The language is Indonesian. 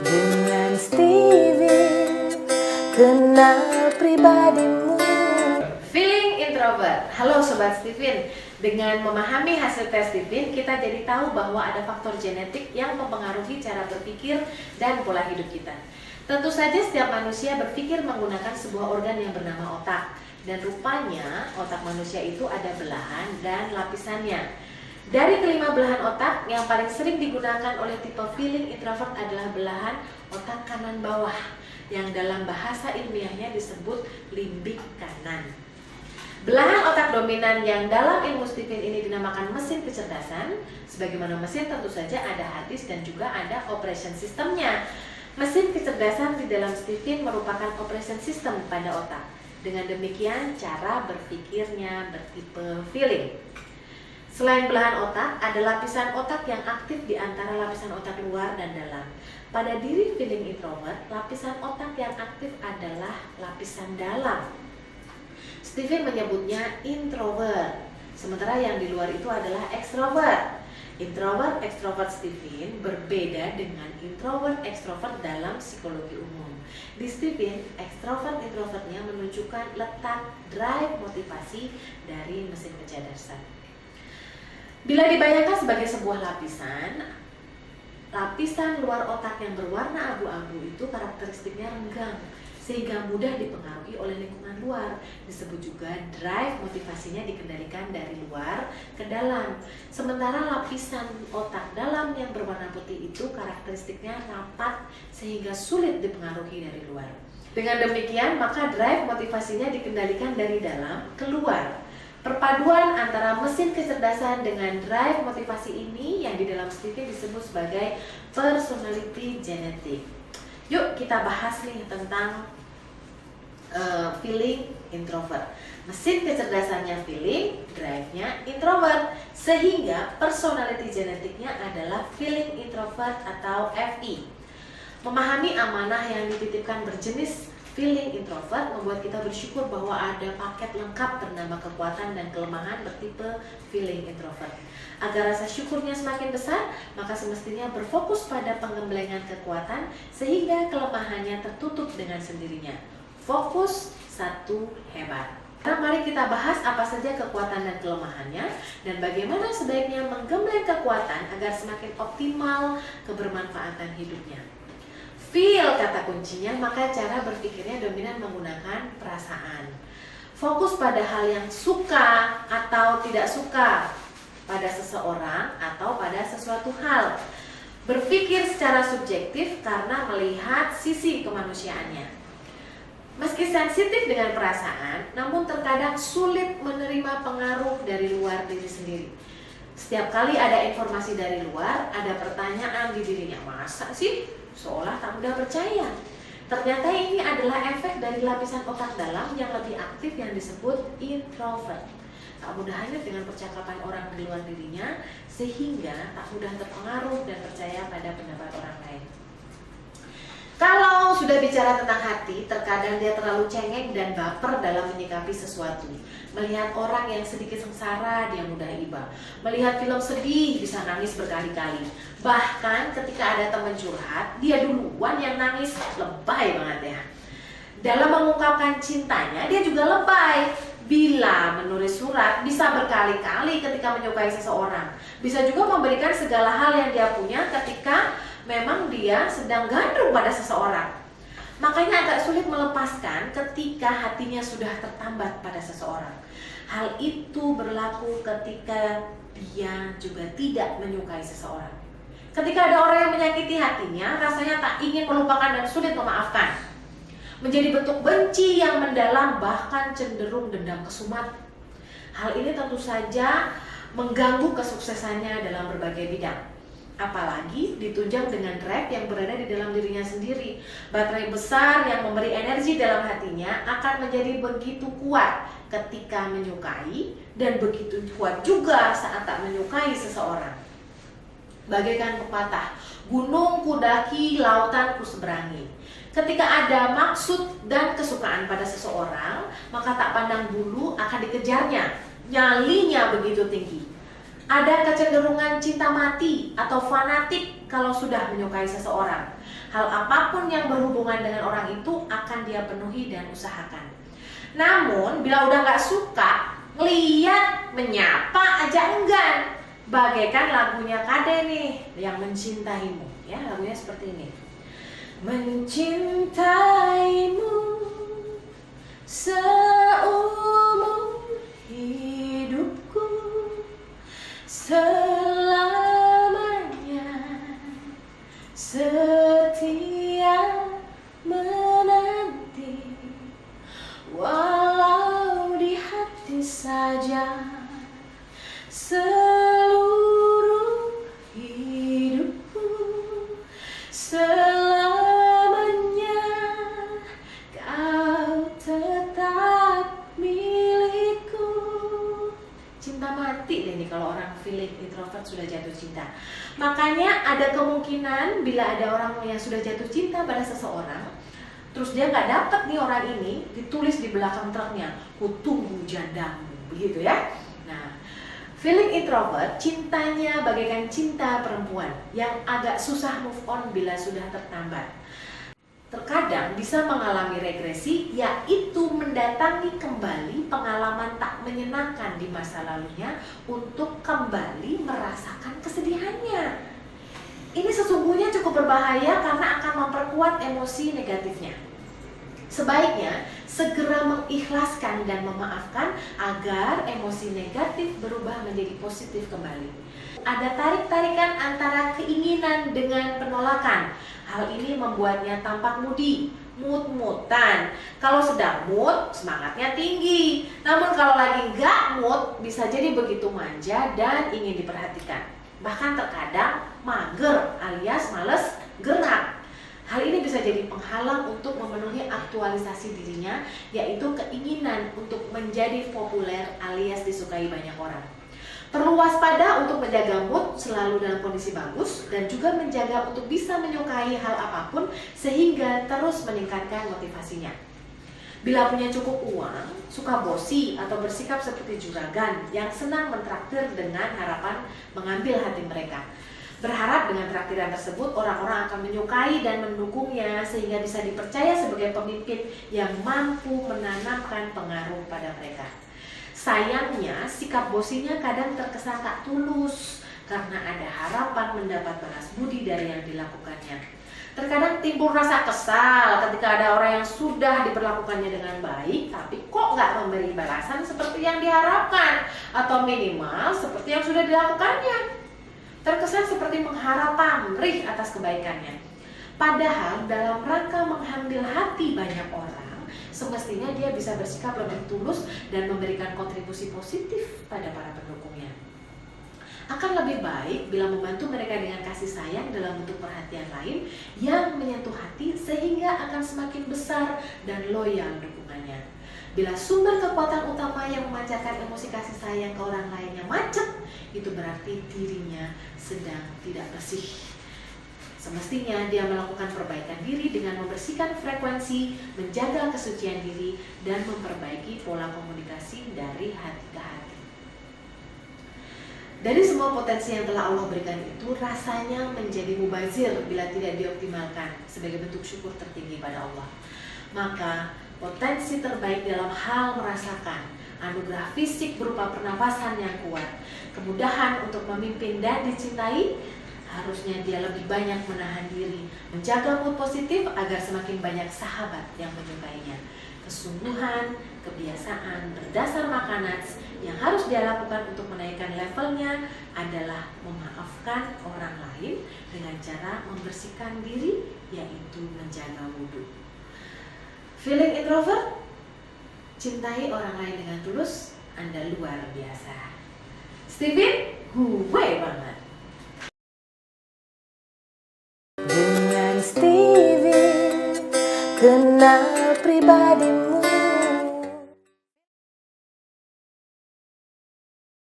Dengan Steven, kenal pribadimu. Feeling introvert. Halo Sobat Steven. Dengan memahami hasil tes Steven, kita jadi tahu bahwa ada faktor genetik yang mempengaruhi cara berpikir dan pola hidup kita. Tentu saja setiap manusia berpikir menggunakan sebuah organ yang bernama otak. Dan rupanya otak manusia itu ada belahan dan lapisannya. Dari kelima belahan otak, yang paling sering digunakan oleh tipe feeling introvert adalah belahan otak kanan bawah, yang dalam bahasa ilmiahnya disebut limbik kanan. Belahan otak dominan yang dalam ilmu Steven ini dinamakan mesin kecerdasan. Sebagaimana mesin tentu saja ada harddisk dan juga ada operation systemnya. Mesin kecerdasan di dalam Steven merupakan operation system pada otak. Dengan demikian cara berpikirnya bertipe feeling. Selain belahan otak, ada lapisan otak yang aktif di antara lapisan otak luar dan dalam. Pada diri feeling introvert, lapisan otak yang aktif adalah lapisan dalam. Steven menyebutnya introvert, sementara yang di luar itu adalah extrovert. Introvert extrovert Steven berbeda dengan introvert extrovert dalam psikologi umum. Di Steven, extrovert introvertnya menunjukkan letak drive motivasi dari mesin kecerdasan. Bila dibayangkan sebagai sebuah lapisan luar otak yang berwarna abu-abu itu karakteristiknya renggang, sehingga mudah dipengaruhi oleh lingkungan luar. Disebut juga drive motivasinya dikendalikan dari luar ke dalam. Sementara lapisan otak dalam yang berwarna putih itu karakteristiknya rapat sehingga sulit dipengaruhi dari luar. Dengan demikian maka drive motivasinya dikendalikan dari dalam ke luar. Perpaduan antara mesin kecerdasan dengan drive motivasi ini yang di dalam Steven disebut sebagai personality genetic. Yuk kita bahas nih tentang feeling introvert. Mesin kecerdasannya feeling, drive-nya introvert, sehingga personality genetiknya adalah feeling introvert atau FI. Memahami amanah yang dititipkan berjenis feeling introvert membuat kita bersyukur bahwa ada paket lengkap bernama kekuatan dan kelemahan bertipe feeling introvert. Agar rasa syukurnya semakin besar, maka semestinya berfokus pada penggemblengan kekuatan sehingga kelemahannya tertutup dengan sendirinya. Fokus satu hebat. Nah, mari kita bahas apa saja kekuatan dan kelemahannya dan bagaimana sebaiknya menggembleng kekuatan agar semakin optimal kebermanfaatan hidupnya. Feel kata kuncinya, maka cara berpikirnya dominan menggunakan perasaan. Fokus pada hal yang suka atau tidak suka pada seseorang atau pada sesuatu hal. Berpikir secara subjektif karena melihat sisi kemanusiaannya. Meski sensitif dengan perasaan, namun terkadang sulit menerima pengaruh dari luar diri sendiri. Setiap kali ada informasi dari luar, ada pertanyaan di dirinya, masa sih? Seolah tak mudah percaya. Ternyata ini adalah efek dari lapisan otak dalam yang lebih aktif yang disebut introvert. Tak mudah hanyut dengan percakapan orang di luar dirinya, sehingga tak mudah terpengaruh dan percaya pada pendapat orang lain. Kalau sudah bicara tentang hati, terkadang dia terlalu cengeng dan baper dalam menyikapi sesuatu. Melihat orang yang sedikit sengsara, dia mudah iba. Melihat film sedih, bisa nangis berkali-kali. Bahkan ketika ada teman curhat, dia duluan yang nangis. Lebay banget ya. Dalam mengungkapkan cintanya, dia juga lebay. Bila menulis surat, bisa berkali-kali ketika menyukai seseorang. Bisa juga memberikan segala hal yang dia punya ketika memang dia sedang gandrung pada seseorang. Makanya agak sulit melepaskan ketika hatinya sudah tertambat pada seseorang. Hal itu berlaku ketika dia juga tidak menyukai seseorang. Ketika ada orang yang menyakiti hatinya, rasanya tak ingin melupakan dan sulit memaafkan. Menjadi bentuk benci yang mendalam, bahkan cenderung dendam kesumat. Hal ini tentu saja mengganggu kesuksesannya dalam berbagai bidang. Apalagi ditunjang dengan drive yang berada di dalam dirinya sendiri. Baterai besar yang memberi energi dalam hatinya akan menjadi begitu kuat ketika menyukai dan begitu kuat juga saat tak menyukai seseorang. Bagaikan pepatah, gunung kudaki, lautan kuseberangi. Ketika ada maksud dan kesukaan pada seseorang, maka tak pandang bulu akan dikejarnya. Nyalinya begitu tinggi. Ada kecenderungan cinta mati atau fanatik kalau sudah menyukai seseorang. Hal apapun yang berhubungan dengan orang itu akan dia penuhi dan usahakan. Namun bila udah gak suka, ngeliat, menyapa aja enggan. Bagaikan lagunya Kade nih, yang Mencintaimu. Ya, lagunya seperti ini. Mencintaimu seumur hidupku, selamanya setia menanti, walau di hati saja seluruh hidupku, selamanya kau tetap milikku. Cinta mati deh nih kalau orang feeling introvert sudah jatuh cinta. Makanya ada kemungkinan bila ada orang yang sudah jatuh cinta pada seseorang, terus dia nggak dapet nih orang ini, ditulis di belakang truknya, ku tunggu jandamu, begitu ya. Nah, feeling introvert cintanya bagaikan cinta perempuan yang agak susah move on bila sudah tertambat. Terkadang bisa mengalami regresi, yaitu mendatangi kembali pengalaman tak menyenangkan di masa lalunya untuk kembali merasakan kesedihannya. Ini sesungguhnya cukup berbahaya karena akan memperkuat emosi negatifnya. Sebaiknya segera mengikhlaskan dan memaafkan agar emosi negatif berubah menjadi positif kembali. Ada tarik-tarikan antara keinginan dengan penolakan. Hal ini membuatnya tampak moody, mood-moodan. Kalau sedang mood, semangatnya tinggi. Namun kalau lagi nggak mood, bisa jadi begitu manja dan ingin diperhatikan. Bahkan terkadang mager alias males gerak. Hal ini bisa jadi penghalang untuk memenuhi aktualisasi dirinya, yaitu keinginan untuk menjadi populer alias disukai banyak orang. Perlu waspada untuk menjaga mood selalu dalam kondisi bagus dan juga menjaga untuk bisa menyukai hal apapun sehingga terus meningkatkan motivasinya. Bila punya cukup uang, suka bosi atau bersikap seperti juragan yang senang mentraktir dengan harapan mengambil hati mereka. Berharap dengan traktiran tersebut orang-orang akan menyukai dan mendukungnya sehingga bisa dipercaya sebagai pemimpin yang mampu menanamkan pengaruh pada mereka. Sayangnya, sikap bosinya kadang terkesan tak tulus karena ada harapan mendapat balas budi dari yang dilakukannya. Terkadang timbul rasa kesal ketika ada orang yang sudah diperlakukannya dengan baik, tapi kok nggak memberi balasan seperti yang diharapkan, atau minimal seperti yang sudah dilakukannya. Terkesan seperti mengharap pamrih atas kebaikannya. Padahal dalam rangka mengambil hati banyak orang, semestinya dia bisa bersikap lebih tulus dan memberikan kontribusi positif pada para pendukungnya. Akan lebih baik bila membantu mereka dengan kasih sayang dalam bentuk perhatian lain yang menyentuh hati sehingga akan semakin besar dan loyal dukungannya. Bila sumber kekuatan utama yang memancarkan emosi kasih sayang ke orang lain yang macet, itu berarti dirinya sedang tidak bersih. Semestinya dia melakukan perbaikan diri dengan membersihkan frekuensi, menjaga kesucian diri, dan memperbaiki pola komunikasi dari hati ke hati. Dari semua potensi yang telah Allah berikan itu, rasanya menjadi mubazir bila tidak dioptimalkan sebagai bentuk syukur tertinggi pada Allah. Maka potensi terbaik dalam hal merasakan anugerah fisik berupa pernapasan yang kuat, kemudahan untuk memimpin dan dicintai, harusnya dia lebih banyak menahan diri, menjaga mood positif agar semakin banyak sahabat yang menyukainya. Kesungguhan, kebiasaan berdasar makanan yang harus dia lakukan untuk menaikkan levelnya adalah memaafkan orang lain dengan cara membersihkan diri, yaitu menjaga wudhu. Feeling introvert? Cintai orang lain dengan tulus, Anda luar biasa. Steven, gue banget. Dengan Steven, kenal pribadi